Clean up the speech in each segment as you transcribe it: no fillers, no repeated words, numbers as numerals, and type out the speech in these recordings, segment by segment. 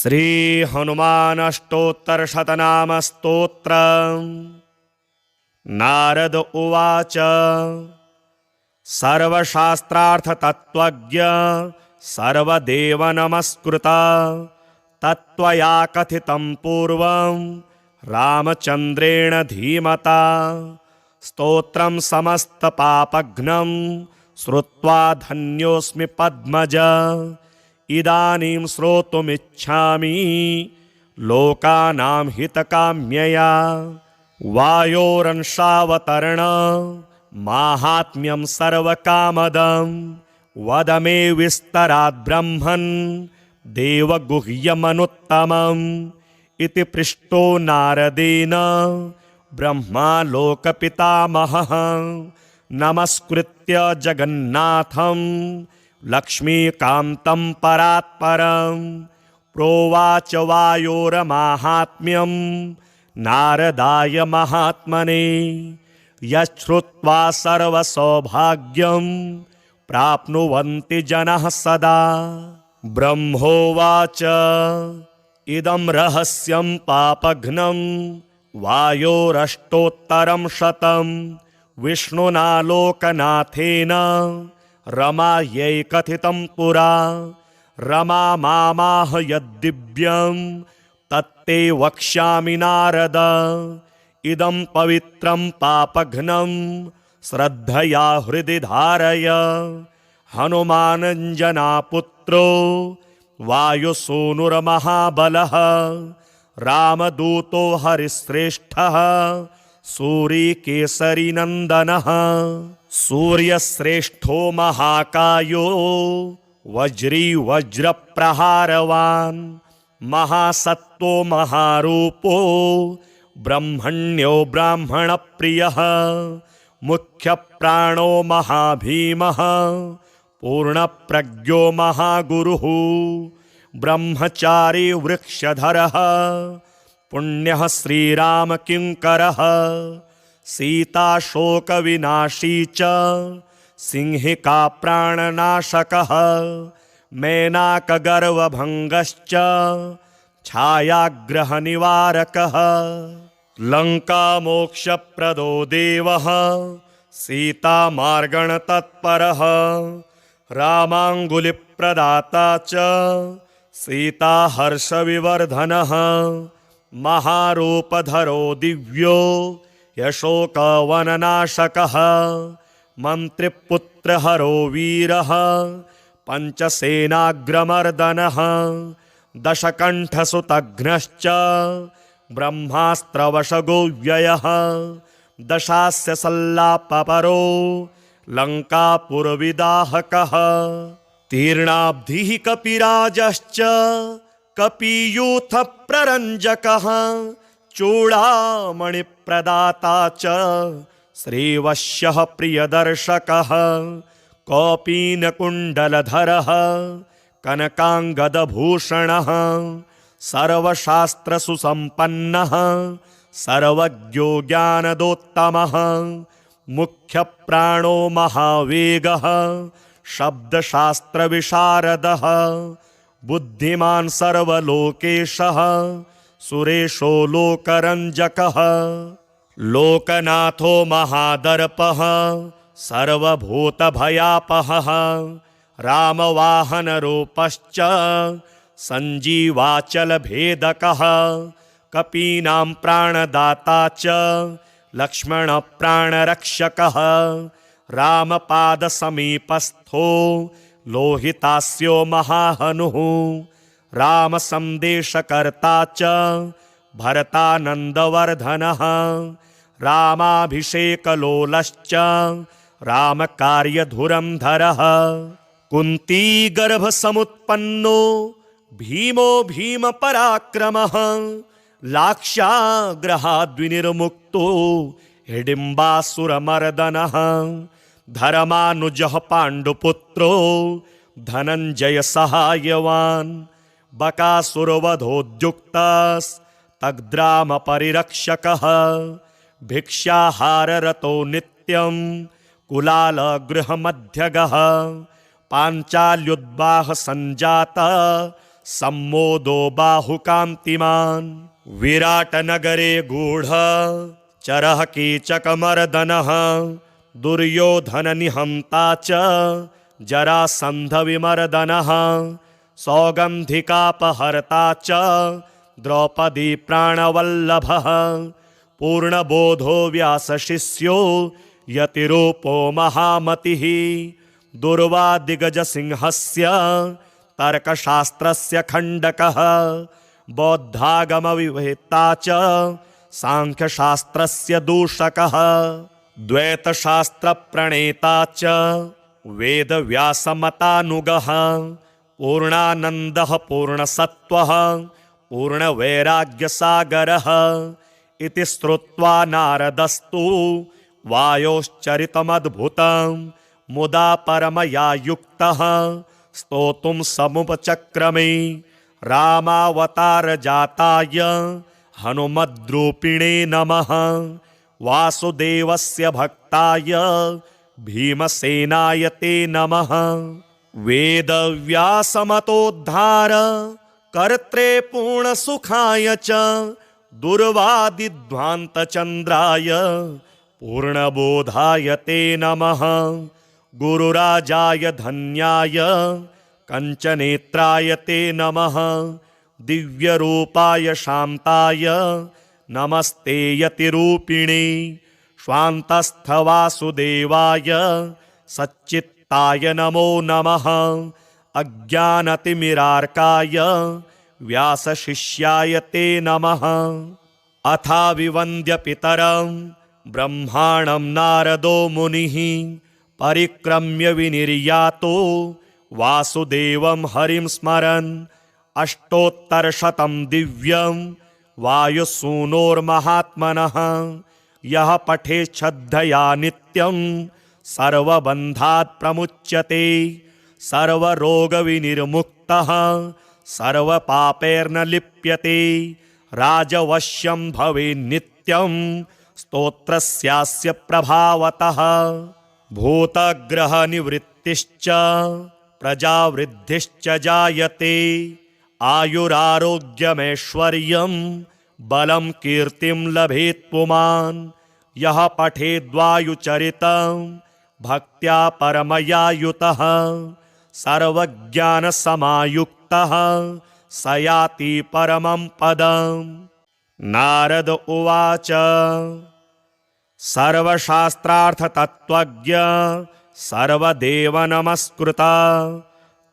श्री हनुमानष्टोत्तरशतनाम स्तोत्र। नारद उवाच सर्वशास्त्रार्थतत्त्वज्ञ सर्वदेव नमस्कृता तत्त्वया कथितं पूर्वं रामचन्द्रेण धीमता स्तोत्रं समस्तपापघ्नं श्रुत्वा धन्योऽस्मि पद्मज इदानीं श्रोतुमिच्छामि लोकानां हितकाम्यया वायोरंशावतरण माहात्म्यं सर्वकामदं वद मे विस्तरात् ब्रह्मन् देवगुह्यमनुत्तमम् इति पृष्टो नारदेन ब्रह्मा लोकपितामहः नमस्कृत्य जगन्नाथं लक्ष्मीकान्तं परात्परं प्रोवाच वायोरमाहात्म्यं नारदाय महात्मने यच्छ्रुत्वा सर्वसौभाग्यं प्राप्नुवन्ति जनः सदा। ब्रह्मोवाच इदं रहस्यं पापघ्नं वायोरष्टोत्तरं शतं विष्णुना लोकनाथेन रमायै कथितं पुरा रमा मामाह यद्दिव्यं तत्ते वक्ष्यामि नारद इदं पवित्रं पापघ्नं श्रद्धया हृदि धारय हनुमानञ्जनापुत्रो वायुसूनुर्महाबलः रामदूतो हरिश्रेष्ठः सूर्यकेसरीनन्दनः सूर्यश्रेष्ठो महाकायो वज्री वज्रप्रहारवान् महासत्तो महारूपो ब्रह्मण्यो ब्राह्मणप्रियः मुख्यप्राणो महाभीमः पूर्णप्रज्ञो महागुरुः ब्रह्मचारी वृक्षधरः पुण्यः श्रीरामकिङ्करः सीताशोकविनाशी च सिंहिका प्राणनाशकः मेनाकगर्वभङ्गश्च छायाग्रहनिवारकः लङ्कामोक्षप्रदो देवः सीतामार्गणतत्परः रामाङ्गुलिप्रदाता च सीताहर्षविवर्धनः महारूपधरो दिव्यो यशोकवननाशकः मन्त्रिपुत्रहरो वीरः पञ्चसेनाग्रमर्दनः दशकण्ठसुतघ्नश्च ब्रह्मास्त्रवशगो व्ययः दशास्य सल्लापपरो लङ्कापुरविदाहकः तीर्णाब्धिः कपिराजश्च कपियूथप्ररञ्जकः चूडामणिप्रदाता च श्रीवश्यः प्रियदर्शकः कौपीनकुण्डलधरः कनकाङ्गदभूषणः सर्वशास्त्रसुसम्पन्नः सर्वज्ञो ज्ञानदोत्तमः मुख्यप्राणो महावेगः शब्दशास्त्रविशारदः बुद्धिमान् सर्वलोकेशः सुरेशो लोकरञ्जकः लोकनाथो महादर्पः सर्वभूतभयापहः रामवाहनरूपश्च सञ्जीवाचलभेदकः कपीनां प्राणदाता च लक्ष्मणप्राणरक्षकः रामपादसमीपस्थो लोहितास्यो महाहनुः रामसन्देशकर्ता च भरतानन्दवर्धनः रामाभिषेकलोलश्च रामकार्यधुरन्धरः कुन्तीगर्भसमुत्पन्नो भीमो भीमपराक्रमः लाक्षाग्रहाद्विनिर्मुक्तो हिडिम्बासुरमर्दनः धर्मानुजः पाण्डुपुत्रो धनञ्जय सहायवान् बकासुरवधोद्युक्तस्तग्रामपरिरक्षकः भिक्षाहाररतो नित्यं कुलालगृहमध्यगः पाञ्चाल्युद्वाह सञ्जाता सम्मोदो बाहुकान्तिमान् विराटनगरे गूढ चरः कीचकमर्दनः दुर्योधननिहन्ता च जरासन्धविमर्दनः सौगन्धिकापहर्ता च द्रौपदी प्राणवल्लभः पूर्णबोधो व्यासशिष्यो यतिरूपो महामतिः दुर्वादिगजसिंहस्य तर्कशास्त्रस्य खण्डकः बौद्धागमविवेत्ता च सांख्यशास्त्रस्य दूषकः द्वैतशास्त्रप्रणेता च वेदव्यासमतानुगः पूर्णानन्दः पूर्णसत्त्वः पूर्णवैराग्यसागरः इति श्रुत्वा नारदस्तु वायोश्चरितमद्भुतं मुदा परमया युक्तः स्तोतुं समुपचक्रमे रामावतारजाताय हनुमद्रूपिणे नमः वासुदेवस्य भक्ताय भीमसेनाय ते नमः वेदव्यासमतोद्धार कर्त्रे पूर्णसुखाय च दुर्वादिध्वान्तचन्द्राय पूर्णबोधाय ते नमः गुरुराजाय धन्याय कंचनेत्राय ते नमः दिव्यरूपाय शान्ताय नमस्ते यतिरूपिणे स्वान्तस्थवासुदेवाय सच्चित्ताय नमो नमः अज्ञानतिमिरार्काय व्यासशिष्याय ते नमः अथाविवन्द्य पितरं ब्रह्माणं नारदो मुनिः परिक्रम्य विनिर्यातो वासुदेवं हरिं स्मरन् अष्टोत्तरशतं दिव्यं वायुसूनोर्महात्मनः यः पठेत् श्रद्धया नित्यं सर्वबन्धात् प्रमुच्यते सर्वरोगविनिर्मुक्तः सर्वपापैर्न लिप्यते राजवश्यं भवेत् नित्यं स्तोत्रस्यास्य प्रभावतः भूतग्रहनिवृत्तिश्च प्रजावृद्धिश्च जायते आयुरारोग्यमैश्वर्यं बलं कीर्तिं लभेत् पुमान् यः पठेद्वायुचरितं भक्त्या परमया युतः सर्वज्ञानसमायुक्तः स याति परमं पदम् नारद उवाच सर्वशास्त्रार्थतत्त्वज्ञ सर्वदेवनमस्कृता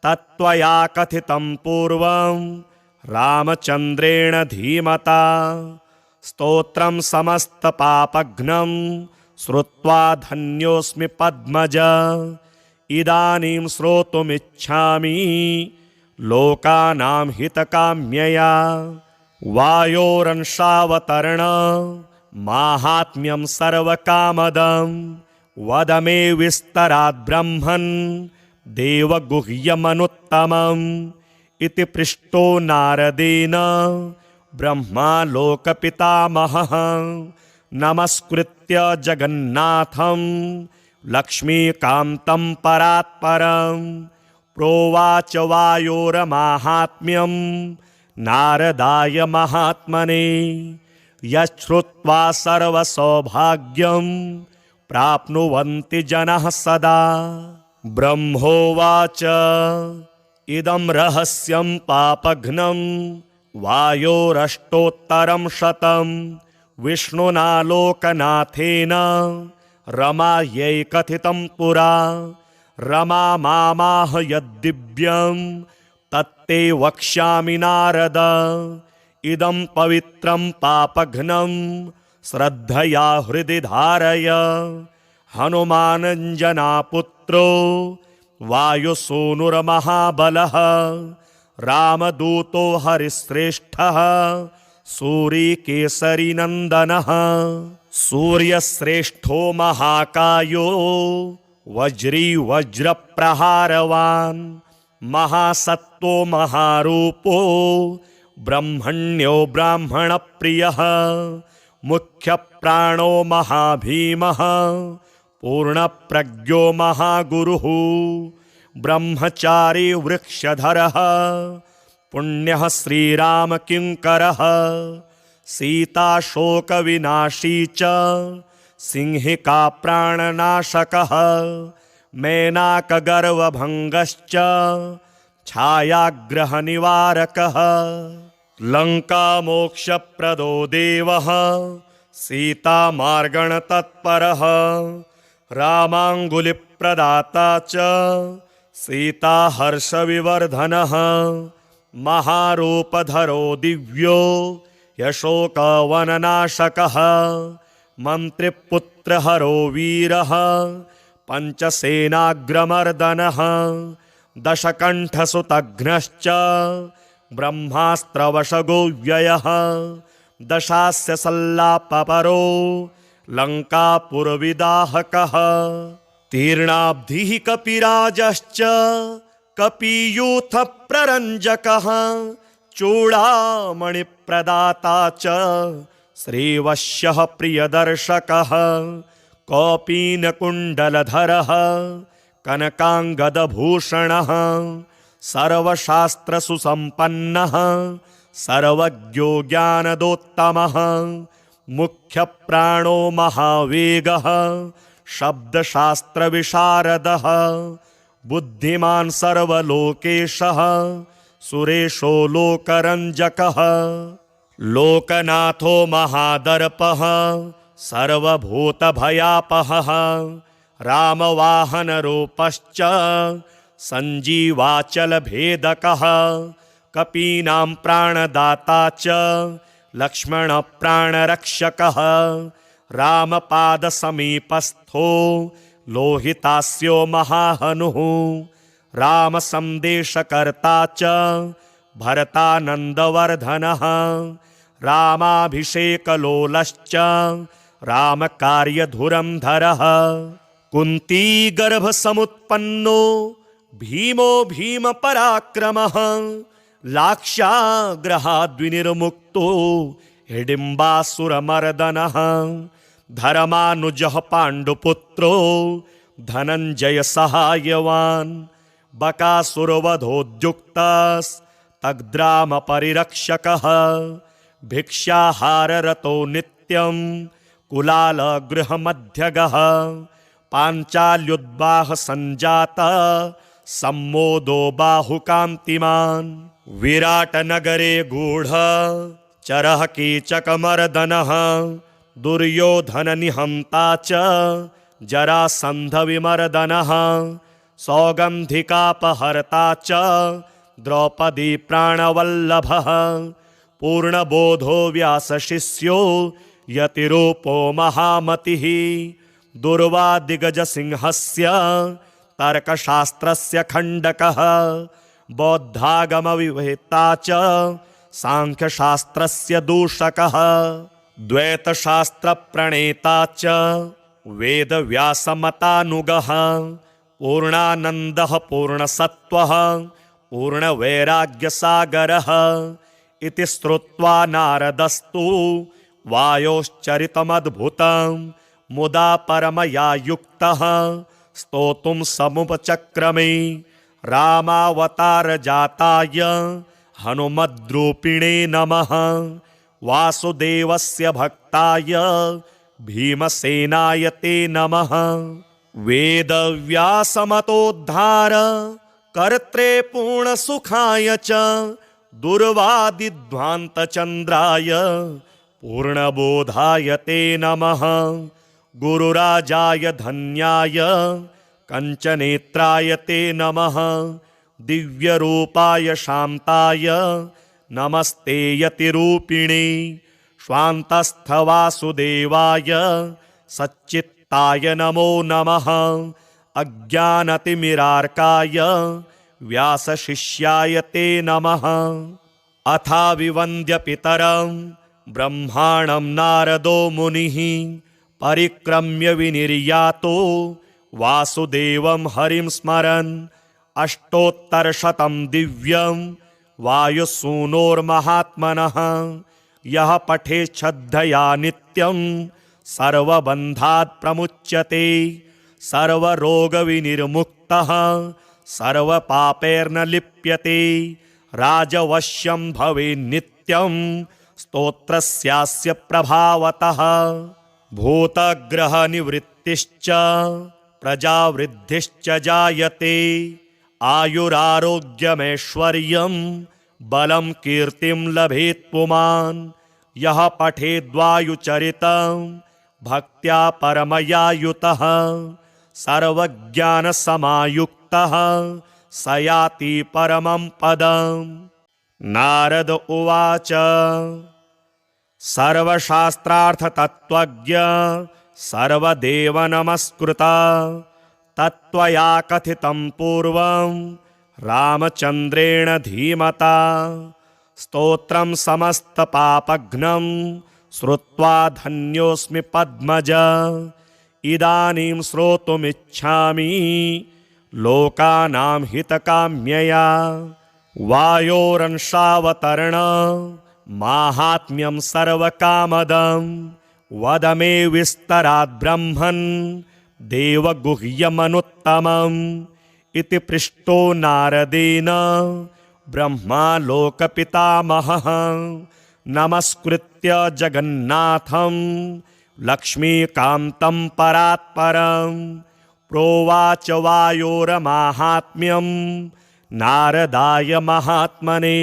तत्त्वया कथितं पूर्वं रामचन्द्रेण धीमता स्तोत्रं समस्तपापघ्नं श्रुत्वा धन्योऽस्मि पद्मज इदानीं श्रोतुमिच्छामि लोकानां हितकाम्यया वायोरंशावतरण माहात्म्यं सर्वकामदं वद मे विस्तरात् ब्रह्मन् देवगुह्यमनुत्तमम् इति पृष्टो नारदेन ब्रह्मा लोकपितामहः नमस्कृत्य जगन्नाथं लक्ष्मीकान्तं परात्परं प्रोवाच वायोरमाहात्म्यं नारदाय महात्मने यच्छ्रुत्वा सर्वसौभाग्यं प्राप्नुवन्ति जनः सदा ब्रह्मोवाच इदं रहस्यं पापघ्नं वायोरष्टोत्तरं शतं विष्णुना लोकनाथेन रमायै कथितं पुरा रमा मामाह यद्दिव्यं तत्ते वक्ष्यामि नारद इदं पवित्रं पापघ्नं श्रद्धया हृदि धारय हनुमानञ्जनापुत्रो वायुसूनुर्महाबलः रामदूतो हरिश्रेष्ठः सूरीकेसरीनन्दनः सूर्यश्रेष्ठो महाकायो वज्री वज्रप्रहारवान् महासत्तो महारूपो ब्रह्मण्यो ब्राह्मणप्रियः मुख्यप्राणो महाभीमः पूर्णप्रज्ञो महागुरुः ब्रह्मचारी वृक्षधरः पुण्यः श्रीरामकिङ्करः सीताशोकविनाशी च सिंहिका प्राणनाशकः मेनाकगर्वभङ्गश्च छायाग्रहनिवारकः लङ्कामोक्षप्रदो देवः सीतामार्गणतत्परः रामाङ्गुलिप्रदाता च सीताहर्षविवर्धनः महारूपधरो दिव्यो यशोकवननाशकः मन्त्रिपुत्रहरो वीरः पञ्चसेनाग्रमर्दनः दशकण्ठसुतघ्नश्च ब्रह्मास्त्रवशगोव्ययः दशास्य सल्लापपरो लङ्कापुरविदाहकः तीर्णाब्धिः कपिराजश्च कपियूथप्ररञ्जकः चूडामणिप्रदाता च श्रीवश्यः प्रियदर्शकः कौपीनकुण्डलधरः कनकाङ्गदभूषणः सर्वशास्त्रसुसम्पन्नः सर्वज्ञो ज्ञानदोत्तमः मुख्यप्राणो महावेगः शब्दशास्त्रविशारदः बुद्धिमान् सर्वलोकेशः सुरेशो लोकरञ्जकः लोकनाथो महादर्पः सर्वभूतभयापहः रामवाहनरूपश्च सञ्जीवाचलभेदकः कपीनां प्राणदाता च लक्ष्मणप्राणरक्षकः रामपादसमीपस्थो लोहितास्यो महाहनुः रामसन्देशकर्ता च भरतानन्दवर्धनः रामाभिषेकलोलश्च रामकार्यधुरन्धरः कुन्तीगर्भसमुत्पन्नो भीमो भीमपराक्रमः लाक्षाग्रहाद्विनिर्मुक्तो हिडिम्बासुरमर्दनः धर्मानुजः पाण्डुपुत्रो धनञ्जयसहायवान् बकासुरवधोद्युक्तस्तग्रामपरिरक्षकः भिक्षाहाररतो नित्यं कुलालगृहमध्यगः पाञ्चाल्युद्वाहसञ्जातः सम्मोदो बाहुकान्तिमान् विराटनगरे गूढः चरः कीचकमर्दनः दुर्योधननिहन्ता च जरासन्धविमर्दनः सौगन्धिकापहर्ता च द्रौपदी प्राणवल्लभः पूर्णबोधो व्यासशिष्यो यतिरूपो महामतिः दुर्वादिगजसिंहस्य तर्कशास्त्रस्य खण्डकः बौद्धागमविवेत्ता च सांख्यशास्त्रस्य दूषकः द्वैतशास्त्रप्रणेता च वेदव्यासमतानुगः पूर्णानन्दः पूर्णसत्त्वः पूर्णवैराग्यसागरः इति श्रुत्वा नारदस्तु वायोश्चरितमद्भुतं मुदा परमया युक्तः स्तोतुं समुपचक्रमे रामावतारजाताय हनुमद्रूपिणे नमः वासुदेवस्य भक्ताय भीमसेनाय ते नमः वेदव्यासमतोद्धार कर्त्रे पूर्णसुखाय च दुर्वादिध्वान्तचन्द्राय पूर्णबोधाय ते नमः गुरुराजाय धन्याय कंचनेत्राय ते नमः दिव्यरूपाय शान्ताय नमस्ते यतिरूपिणे स्वान्तस्थवासुदेवाय सच्चित्ताय नमो नमः अज्ञानतिमिरार्काय व्यासशिष्याय ते नमः अथाविवन्द्य पितरं ब्रह्माणं नारदो मुनिः परिक्रम्य विनिर्यातो वासुदेवं हरिं स्मरन् अष्टोत्तरशतं दिव्यं वायुसूनोर्महात्मनः यः पठेत् श्रद्धया नित्यं सर्वबन्धात् प्रमुच्यते सर्वरोगविनिर्मुक्तः सर्वपापैर्न लिप्यते राजवश्यं भवेन्नित्यं स्तोत्रस्यास्य प्रभावतः। भूतग्रहनिवृत्तिश्च प्रजावृद्धिश्च जायते। आयुरारोग्यमैश्वर्यं बलं कीर्तिं लभेत् पुमान्। यः पठेद्वायुचरितं भक्त्या परमया युतः सर्वज्ञानसमायुक्तः स याति परमं पदम्। नारद उवाच सर्वशास्त्रार्थतत्त्वज्ञ सर्वदेवनमस्कृता तत्त्वया कथितं पूर्वं रामचन्द्रेण धीमता। स्तोत्रं समस्तपापघ्नं श्रुत्वा धन्योऽस्मि पद्मज। इदानीं श्रोतुमिच्छामि लोकानां हितकाम्यया। वायोरंशावतरण माहात्म्यं सर्वकामदं वद मे विस्तराद् ब्रह्मन् देवगुह्यमनुत्तमम्। इति पृष्टो नारदेन ब्रह्मा लोकपितामहः। नमस्कृत्य जगन्नाथं लक्ष्मीकान्तं परात्परं प्रोवाच वायोरमाहात्म्यं नारदाय महात्मने।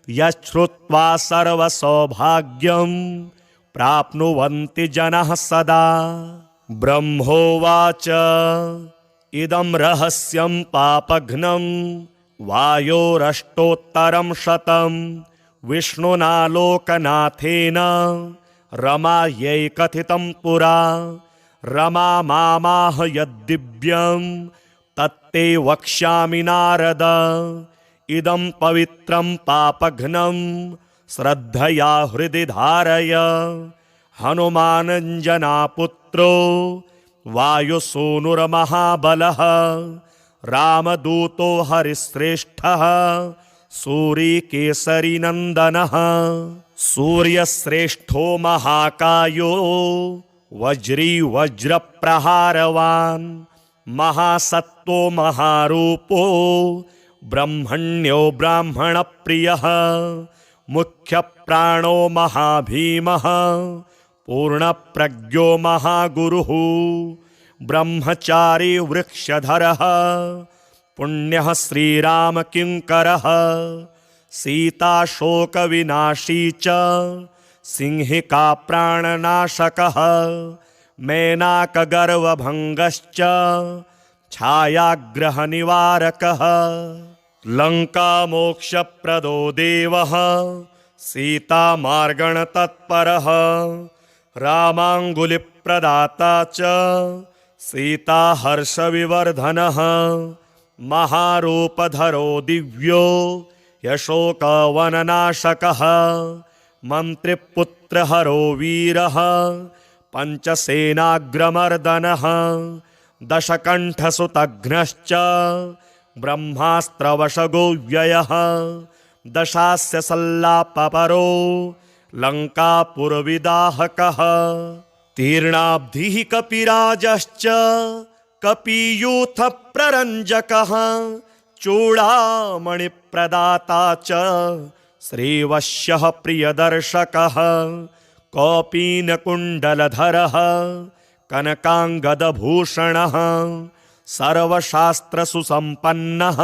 यच्छ्रुत्वा सर्वसौभाग्यं प्राप्नुवन्ति जनः सदा। ब्रह्मोवाच इदं रहस्यं पापघ्नं वायोरष्टोत्तरं शतं विष्णुना लोकनाथेन रमायै कथितं पुरा। रमा मामाह यद्दिव्यं तत्ते वक्ष्यामि नारद। इदं पवित्रं पापघ्नं श्रद्धया हृदि धारय। हनुमानञ्जनापुत्रो वायुसूनुर्महाबलः रामदूतो हरिश्रेष्ठः सूरीकेसरीनन्दनः। सूर्यश्रेष्ठो महाकायो वज्री वज्रप्रहारवान् महासत्तो महारूपो ब्रह्मण्यो ब्राह्मणप्रियः। मुख्यप्राणो महाभीमः पूर्णप्रज्ञो महागुरुः। ब्रह्मचारी वृक्षधरः पुण्यः श्रीरामकिङ्करः। सीताशोकविनाशी च सिंहिका प्राणनाशकः। मेनाकगर्वभङ्गश्च छायाग्रहनिवारकः। लङ्कामोक्षप्रदो देवः सीतामार्गणतत्परः। रामाङ्गुलिप्रदाता च सीताहर्षविवर्धनः। महारूपधरो दिव्यो यशोकवननाशकः। मन्त्रिपुत्रहरो वीरः पञ्चसेनाग्रमर्दनः। दशकण्ठसुतघ्नश्च ब्रह्मास्त्रवशगो व्ययः। दशास्य सल्लापपरो लङ्कापुरविदाहकः। तीर्णाब्धिः कपिराजश्च कपियूथप्ररञ्जकः। चूडामणिप्रदाता च श्रीवश्यः प्रियदर्शकः। कौपीनकुण्डलधरः कनकाङ्गदभूषणः। सर्वशास्त्रसुसम्पन्नः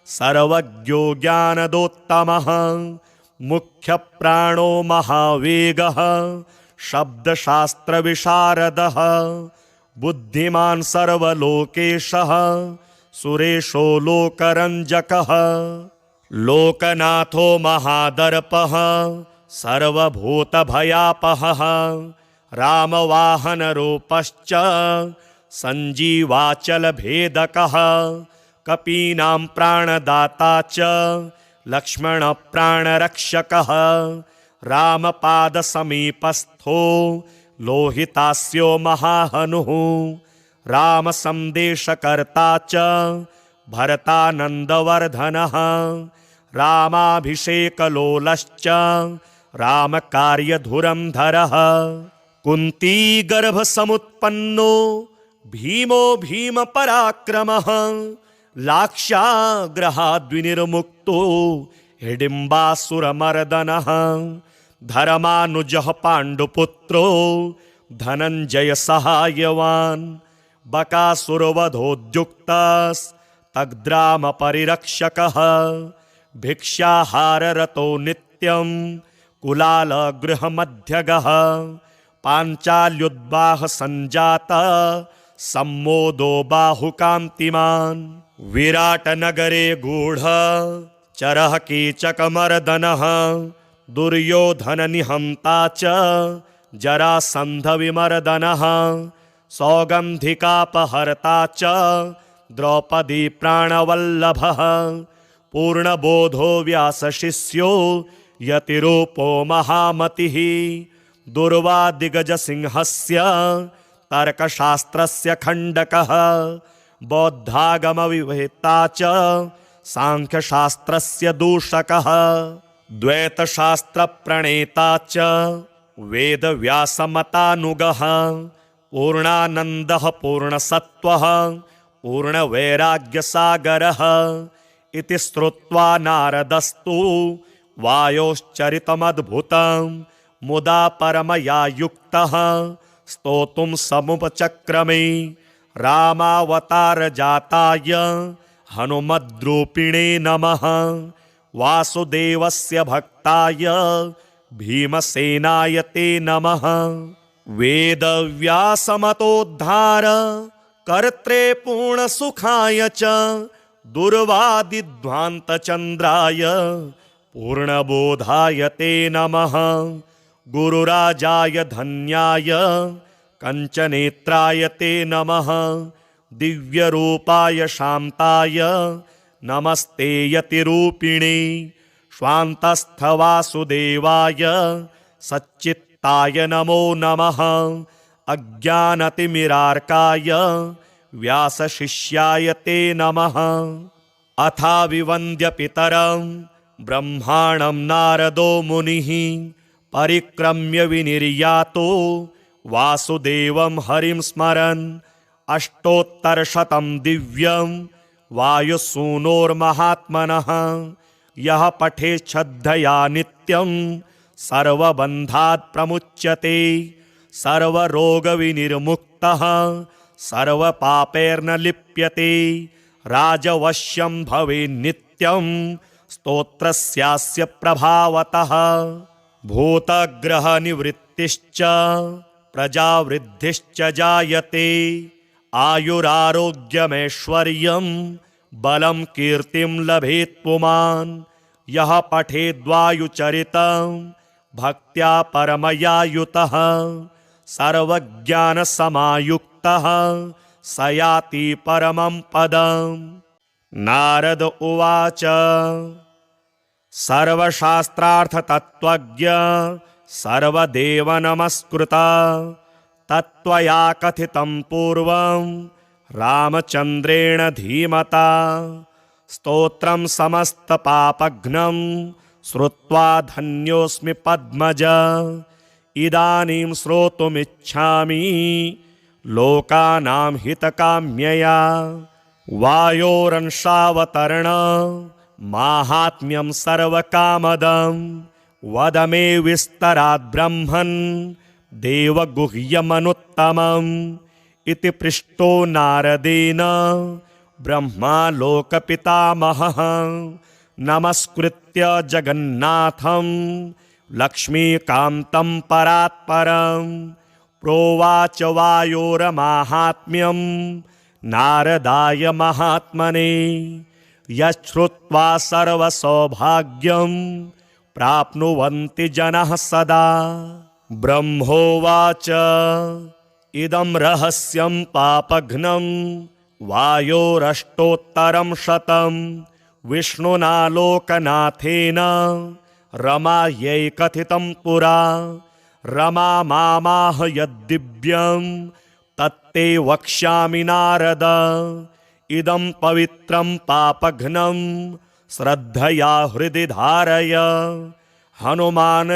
सर्वज्ञो ज्ञानदोत्तमः। मुख्यप्राणो महावेगः शब्दशास्त्रविशारदः। बुद्धिमान् सर्वलोकेशः सुरेशो लोकरञ्जकः। लोकनाथो महादर्पः सर्वभूतभयापहः। रामवाहनरूपश्च सञ्जीवाचलभेदकः। कपीनां प्राणदाता च लक्ष्मणप्राणरक्षकः। रामपादसमीपस्थो लोहितास्यो महाहनुः। रामसन्देशकर्ता च भरतानन्दवर्धनः। रामाभिषेकलोलश्च रामकार्यधुरन्धरः। कुन्तीगर्भसमुत्पन्नो भीमो भीमपराक्रमः। लाक्षाग्रहाद्विनिर्मुक्तो हिडिम्बासुरमर्दनः धर्मानुजः पाण्डुपुत्रो धनञ्जय सहायवान् बकासुरवधोद्युक्तस्तग्रामपरिरक्षकः भिक्षाहाररतो नित्यं कुलालगृहमध्यगः पाञ्चाल्युद्वाह सञ्जाता सम्मोदो बाहुकान्तिमान् विराटनगरे गूढ चरः कीचकमर्दनः दुर्योधननिहन्ता च जरासन्धविमर्दनः सौगन्धिकापहर्ता च द्रौपदी प्राणवल्लभः पूर्णबोधो व्यासशिष्यो यतिरूपो महामतिः दुर्वादिगजसिंहस्य तर्कशास्त्रस्य खण्डकः बौद्धागमविवेत्ता च सांख्यशास्त्रस्य दूषकः द्वैतशास्त्रप्रणेता च वेदव्यासमतानुगः पूर्णानन्दः पूर्णसत्त्वः पूर्णवैराग्यसागरः इति श्रुत्वा नारदस्तु वायोश्चरितमद्भुतं मुदा परमया युक्तः स्तोतुं समुपचक्रमे रामावतारजाताय हनुमद्रूपिणे नमः वासुदेवस्य भक्ताय भीमसेनाय ते नमः वेदव्यासमतोद्धार कर्त्रे पूर्णसुखाय च दुर्वादिध्वान्तचन्द्राय पूर्णबोधाय ते नमः गुरुराजाय धन्याय कंचनेत्राय ते नमः दिव्यरूपाय शान्ताय नमस्ते यतिरूपिणे स्वान्तस्थवासुदेवाय सच्चित्ताय नमो नमः अज्ञानतिमिरार्काय व्यासशिष्याय ते नमः अथाविवन्द्य पितरं ब्रह्माणं नारदो मुनिः परिक्रम्य विनिर्यातो वासुदेवं हरिं स्मरन् अष्टोत्तरशतं दिव्यं वायुसूनोर्महात्मनः यः पठेत् श्रद्धया नित्यं सर्वबन्धात् प्रमुच्यते सर्वरोगविनिर्मुक्तः सर्वपापैर्न लिप्यते राजवश्यं भवेत् नित्यं स्तोत्रस्यास्य प्रभावतः भूतग्रहनिवृत्तिश्च प्रजावृद्धिश्च जायते आयुरारोग्यमैश्वर्यं बलं कीर्तिं लभेत् पुमान् यः पठेद्वायुचरितं भक्त्या परमया युतः सर्वज्ञानसमायुक्तः स याति परमं पदम् नारद उवाच सर्वशास्त्रार्थतत्त्वज्ञ सर्वदेवनमस्कृता तत्त्वया कथितं पूर्वं रामचन्द्रेण धीमता स्तोत्रं समस्तपापघ्नं श्रुत्वा धन्योऽस्मि पद्मज इदानीं श्रोतुमिच्छामि लोकानां हितकाम्यया वायोरंशावतरण माहात्म्यं सर्वकामदं वद मे विस्तरात् ब्रह्मन् देवगुह्यमनुत्तमम् इति पृष्टो नारदेन ब्रह्मा लोकपितामहः नमस्कृत्य जगन्नाथं लक्ष्मीकान्तं परात्परं प्रोवाच वायोरमाहात्म्यं नारदाय महात्मने यच्छ्रुत्वा सर्वसौभाग्यं प्राप्नुवन्ति जनः सदा ब्रह्मोवाच इदं रहस्यं पापघ्नं वायोरष्टोत्तरं शतं विष्णुना लोकनाथेन रमायै कथितं पुरा रमा मामाह यद्दिव्यं तत्ते वक्ष्यामि नारद इदं पवित्रं पापघ्नं श्रद्धया हृदि धारय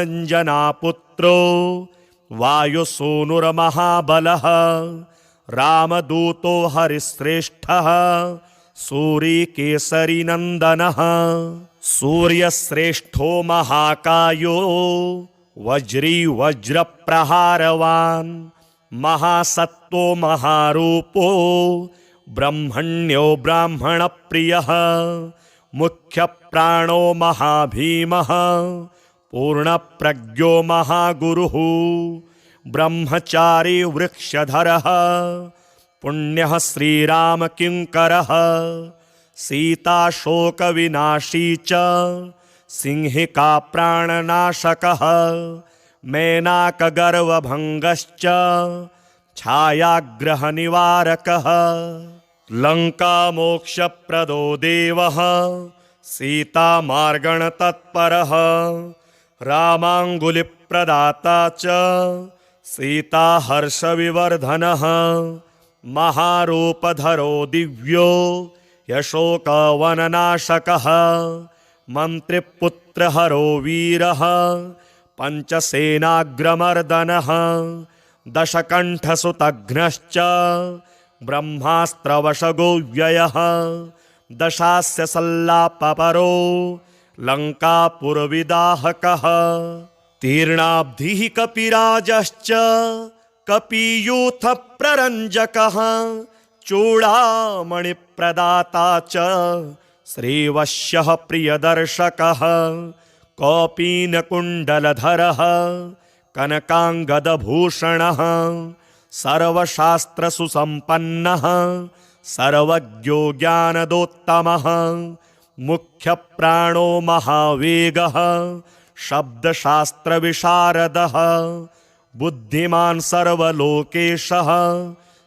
हनुमानञ्जनापुत्रो वायुसूनुर्महाबलः रामदूतो हरिश्रेष्ठः सूर्यकेसरीनन्दनः सूर्यश्रेष्ठो महाकायो वज्रप्रहारवान् महासत्त्वो महारूपो ब्रह्मण्यो ब्राह्मणप्रियः मुख्यप्राणो महाभीमः पूर्णप्रज्ञो महागुरुः ब्रह्मचारी वृक्षधरः पुण्यः श्रीरामकिङ्करः सीताशोकविनाशी च सिंहिका प्राणनाशकः मेनाकगर्वभङ्गश्च छायाग्रहनिवारकः लङ्कामोक्षप्रदो देवः सीतामार्गणतत्परः रामाङ्गुलिप्रदाता च सीताहर्षविवर्धनः महारूपधरो दिव्यो यशोकवननाशकः मन्त्रिपुत्रहरो वीरः पञ्चसेनाग्रमर्दनः दशकण्ठसुतघ्नश्च ब्रह्मास्त्रवशगोव्ययः दशास्य सल्लापपरो लङ्कापुरविदाहकः तीर्णाब्धिः कपिराजश्च कपियूथप्ररञ्जकः चूडामणिप्रदाता च श्रीवश्यः प्रियदर्शकः कौपीनकुण्डलधरः कनकाङ्गदभूषणः सर्वशास्त्रसुसम्पन्नः सर्वज्ञो ज्ञानदोत्तमः मुख्यप्राणो महावेगः शब्दशास्त्रविशारदः बुद्धिमान् सर्वलोकेशः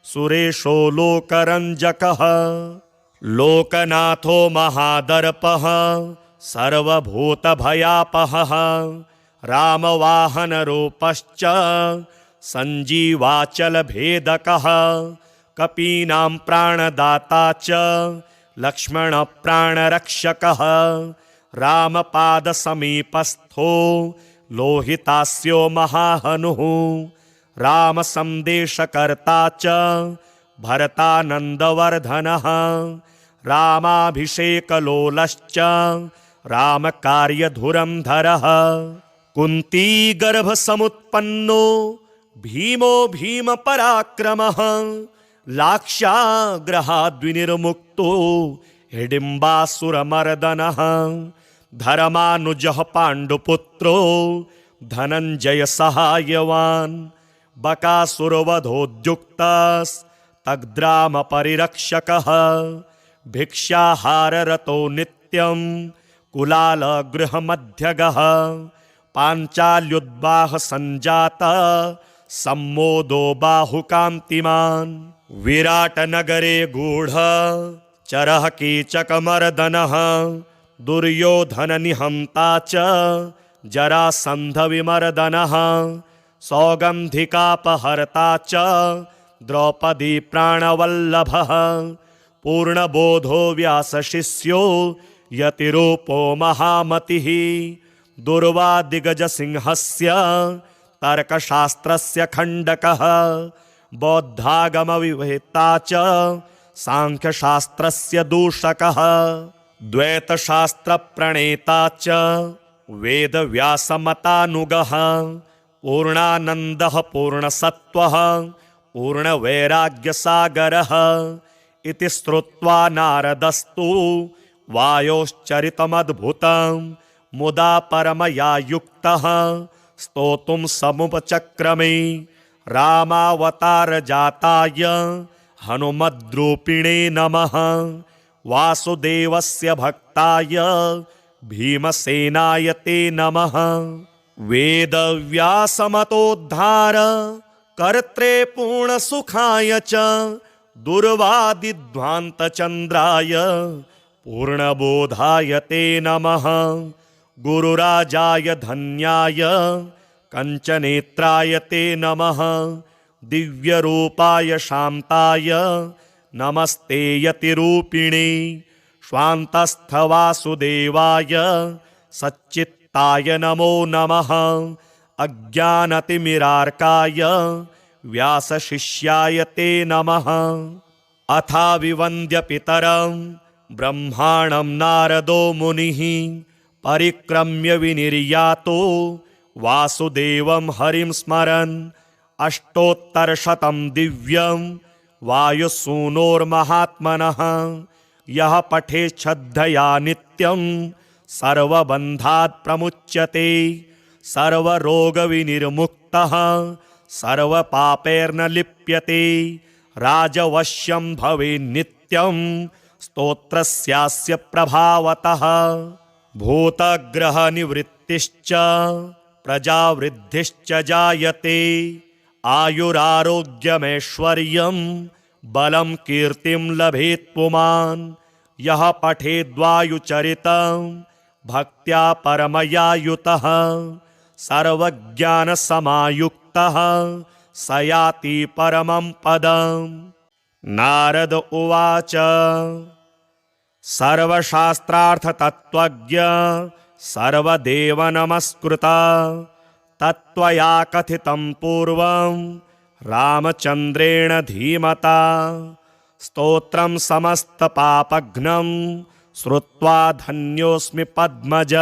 सुरेशो लोकरञ्जकः लोकनाथो महादर्पः सर्वभूतभयापहः रामवाहनरूपश्च सञ्जीवाचलभेदकः कपीनां प्राणदाता च लक्ष्मणप्राणरक्षकः रामपादसमीपस्थो लोहितास्यो महाहनुः रामसन्देशकर्ता च भरतानन्दवर्धनः रामाभिषेकलोलश्च रामकार्यधुरन्धरः कुन्तीगर्भसमुत्पन्नो भीमो भीमपराक्रमः लाक्षाग्रहाद्विनिर्मुक्तो हिडिम्बासुरमर्दनः धर्मानुजः पाण्डुपुत्रो धनञ्जयसहायवान् बकासुरवधोद्युक्तस्तग्रामपरिरक्षकः भिक्षाहाररतो नित्यं कुलालगृहमध्यगः पाञ्चाल्युद्वाहसञ्जातः सम्मोदो बाहुकान्तिमान् विराटनगरे गूढचरः कीचकमर्दनः दुर्योधननिहन्ता च जरासन्धविमर्दनः सौगन्धिकापहर्ता च द्रौपदी प्राणवल्लभः पूर्णबोधो व्यासशिष्यो यतिरूपो महामतिः दुर्वादिगजसिंहस्य तर्कशास्त्रस्य खण्डकः बौद्धागमविवेत्ता च सांख्यशास्त्रस्य दूषकः द्वैतशास्त्रप्रणेता च वेदव्यासमतानुगः पूर्णानन्दः पूर्णसत्त्वः पूर्णवैराग्यसागरः इति श्रुत्वा नारदस्तु वायोश्चरितमद्भुतं मुदा परमया युक्तः स्तोतुं समुपचक्रमे रामावतारजाताय हनुमद्रूपिणे नमः वासुदेवस्य भक्ताय भीमसेनाय ते नमः वेदव्यासमतोद्धार कर्त्रे पूर्णसुखाय च दुर्वादिध्वान्तचन्द्राय पूर्णबोधाय ते नमः गुरुराजाय धन्याय कंचनेत्राय ते नमः दिव्यरूपाय शान्ताय नमस्ते यतिरूपिणे स्वान्तस्थवासुदेवाय सच्चित्ताय नमो नमः अज्ञानतिमिरार्काय व्यासशिष्याय ते नमः अथा विवन्द्य पितरं ब्रह्माणं नारदो मुनिः परिक्रम्य विनिर्यातो वासुदेवं हरिं स्मरन् अष्टोत्तरशतं दिव्यं वायुसूनोर्महात्मनः यः पठेत् श्रद्धया नित्यं सर्वबन्धात् प्रमुच्यते सर्वरोगविनिर्मुक्तः सर्वपापैर्न लिप्यते राजवश्यं भवेत् नित्यं स्तोत्रस्यास्य प्रभावतः भूतग्रहनिवृत्तिश्च प्रजावृद्धिश्च जायते आयुरारोग्यमैश्वर्यं बलं कीर्तिं लभेत् पुमान् यः पठेद्वायुचरितं भक्त्या परमया युतः सर्वज्ञानसमायुक्तः स याति परमं पदम्। नारद उवाच सर्वशास्त्रार्थतत्त्वज्ञ सर्वदेवनमस्कृता तत्त्वया कथितं पूर्वं रामचन्द्रेण धीमता स्तोत्रं समस्तपापघ्नं श्रुत्वा धन्योऽस्मि पद्मज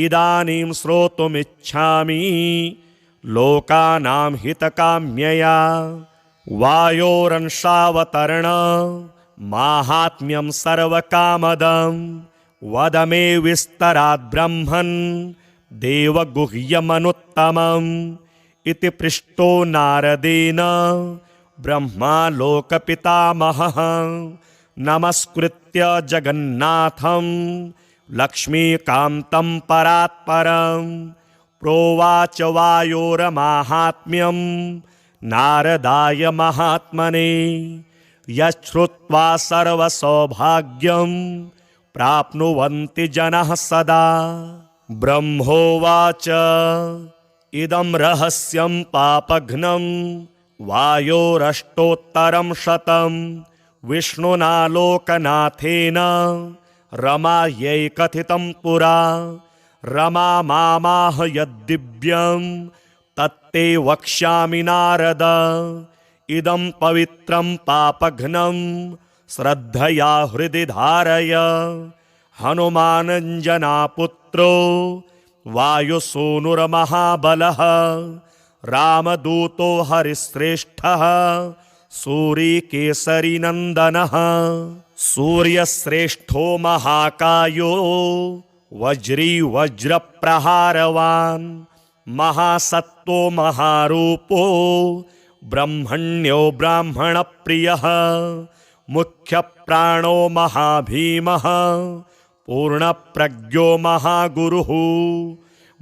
इदानीं श्रोतुमिच्छामि लोकानां हितकाम्यया वायोरंशावतरण माहात्म्यं सर्वकामदं वद मे विस्तरात् ब्रह्मन् देवगुह्यमनुत्तमम् इति पृष्टो नारदेन ब्रह्मा लोकपितामहः नमस्कृत्य जगन्नाथं लक्ष्मीकान्तं परात्परं प्रोवाच वायोरमाहात्म्यं नारदाय महात्मने यच्छ्रुत्वा सर्वसौभाग्यं प्राप्नुवन्ति जनः सदा। ब्रह्मोवाच इदं रहस्यं पापघ्नं वायोरष्टोत्तरं शतं विष्णुना लोकनाथेन रमायै कथितं पुरा रमा मामाह यद्दिव्यं तत्ते वक्ष्यामि नारद इदं पवित्रं पापघ्नं श्रद्धया हृदि धारय हनुमानञ्जनापुत्रो वायुसूनुर्महाबलः रामदूतो हरिश्रेष्ठः सूर्यकेसरीनन्दनः सूर्यश्रेष्ठो महाकायो वज्री वज्रप्रहारवान् महासत्तो महारूपो ब्रह्मण्यो ब्राह्मणप्रियः मुख्यप्राणो महाभीमः पूर्णप्रज्ञो महागुरुः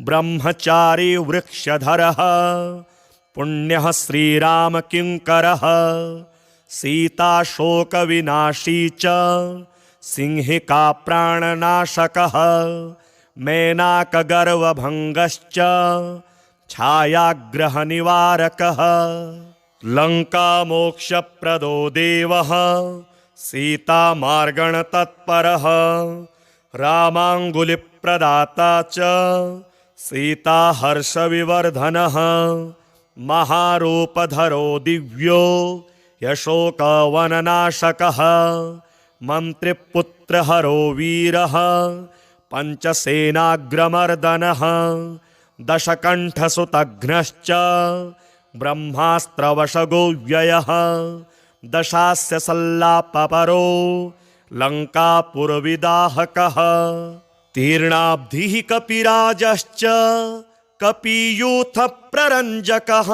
ब्रह्मचारी वृक्षधरः पुण्यः श्रीरामकिङ्करः सीताशोकविनाशी च सिंहिका प्राणनाशकः मेनाकगर्वभङ्गश्च छायाग्रहनिवारकः लङ्कामोक्षप्रदो देवः सीतामार्गणतत्परः रामाङ्गुलिप्रदाता च सीताहर्षविवर्धनः महारूपधरो दिव्यो यशोकवननाशकः मन्त्रिपुत्रहरो वीरः पञ्चसेनाग्रमर्दनः दशकण्ठसुतघ्नश्च ब्रह्मास्त्रवशगो व्ययः दशास्य सल्लापपरो लङ्कापुरविदाहकः तीर्णाब्धिः कपिराजश्च कपियूथप्ररञ्जकः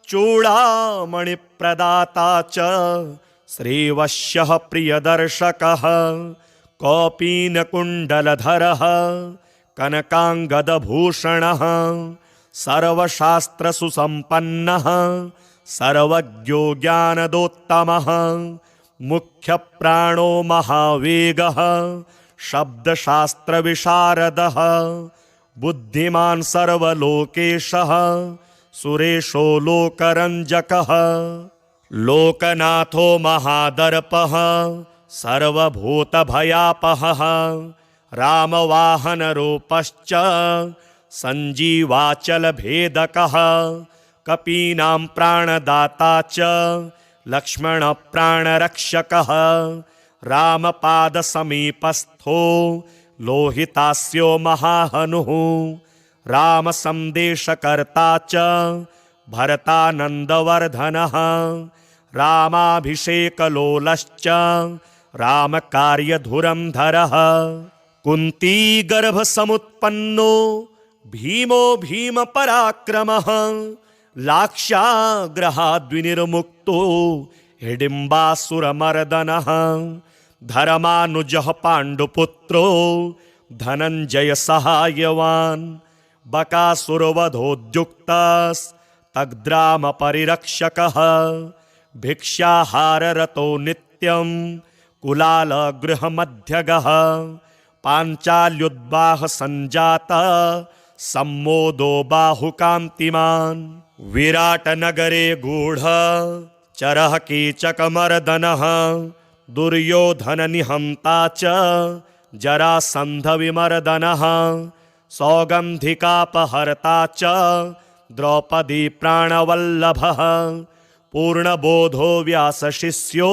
चूडामणिप्रदाता च श्रीवश्यः प्रियदर्शकः कौपीनकुण्डलधरः कनकाङ्गदभूषणः सर्वशास्त्रसुसम्पन्नः सर्वज्ञो ज्ञानदोत्तमः मुख्यप्राणो महावेगः शब्दशास्त्रविशारदः बुद्धिमान् सर्वलोकेशः सुरेशो लोकरञ्जकः लोकनाथो महादर्पः सर्वभूतभयापहः रामवाहनरूपश्च सञ्जीवाचलभेदकः कपीनां प्राणदाता च लक्ष्मणप्राणरक्षकः रामपादसमीपस्थो लोहितास्यो महाहनुः रामसन्देशकर्ता च भरतानन्दवर्धनः रामाभिषेकलोलश्च रामकार्यधुरन्धरः कुन्तीगर्भसमुत्पन्नो भीमो भीमपराक्रमः लाक्षाग्रहाद्विनिर्मुक्तो हिडिम्बासुरमर्दनः धर्मानुजः पाण्डुपुत्रो धनञ्जयसहायवान् बकासुरवधोद्युक्तस्तग्रामपरिरक्षकः भिक्षाहाररतो नित्यं कुलालगृहमध्यगः पाञ्चाल्युद्वाहसञ्जातः सम्मोदो बाहुकान्तिमान् विराटनगरे गूढः चरः कीचकमर्दनः दुर्योधननिहन्ता च जरासन्धविमर्दनः सौगन्धिकापहर्ता च द्रौपदी प्राणवल्लभः पूर्णबोधो व्यासशिष्यो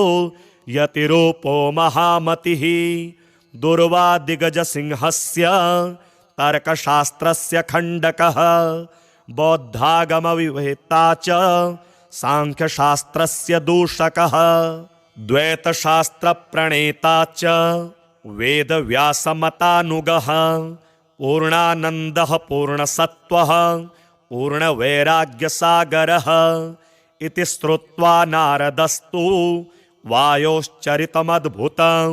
यतिरूपो महामतिः दुर्वादिगजसिंहस्य तर्कशास्त्रस्य खण्डकः बौद्धागमविवेत्ता च सांख्यशास्त्रस्य दूषकः द्वैतशास्त्रप्रणेता च वेदव्यासमतानुगः पूर्णानन्दः पूर्णसत्त्वः पूर्णवैराग्यसागरः इति श्रुत्वा नारदस्तु वायोश्चरितमद्भुतं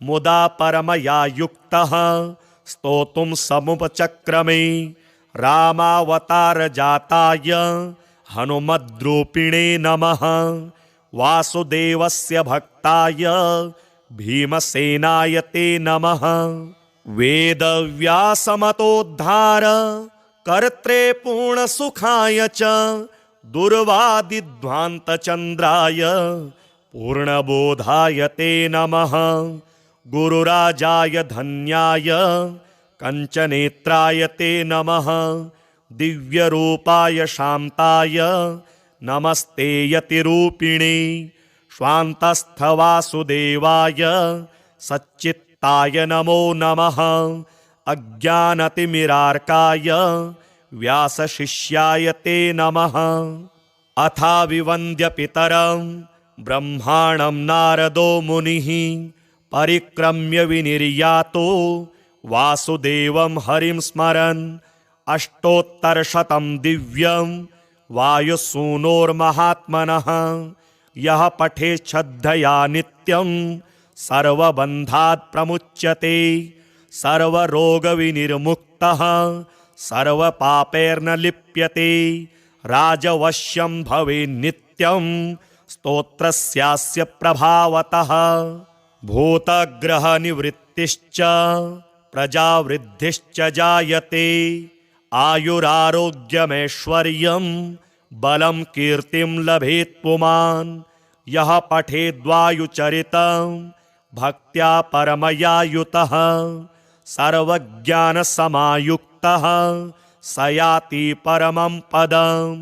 मुदा परमया युक्तः स्तोतुं समुपचक्रमे रामावतारजाताय हनुमद्रूपिणे नमः वासुदेवस्य भक्ताय भीमसेनाय ते नमः वेदव्यासमतोद्धार कर्त्रे पूर्णसुखाय च दुर्वादिध्वान्तचन्द्राय पूर्णबोधाय ते नमः गुरुराजाय धन्याय कंचनेत्राय ते नमः दिव्यरूपाय शान्ताय नमस्ते यतिरूपिणे स्वान्तस्थवासुदेवाय सच्चित्ताय नमो नमः अज्ञानतिमिरार्काय व्यासशिष्याय ते नमः अथाविवन्द्य पितरं ब्रह्माणं नारदो मुनिः परिक्रम्य विनिर्यातो वासुदेवं हरिं स्मरन् अष्टोत्तरशतं दिव्यं वायुसूनोर्महात्मनः यः पठेत् श्रद्धया नित्यं सर्वबन्धात् प्रमुच्यते सर्वरोगविनिर्मुक्तः सर्वपापैर्न लिप्यते राजवश्यं भवेत् नित्यं स्तोत्रस्यास्य प्रभावतः भूतग्रहनिवृत्तिश्च प्रजावृद्धिश्च जायते आयुरारोग्यमैश्वर्यं बलं कीर्तिं लभेत् पुमान् यः पठेद्वायुचरितं भक्त्या परमया युतः सर्वज्ञानसमायुक्तः स याति परमं पदम्।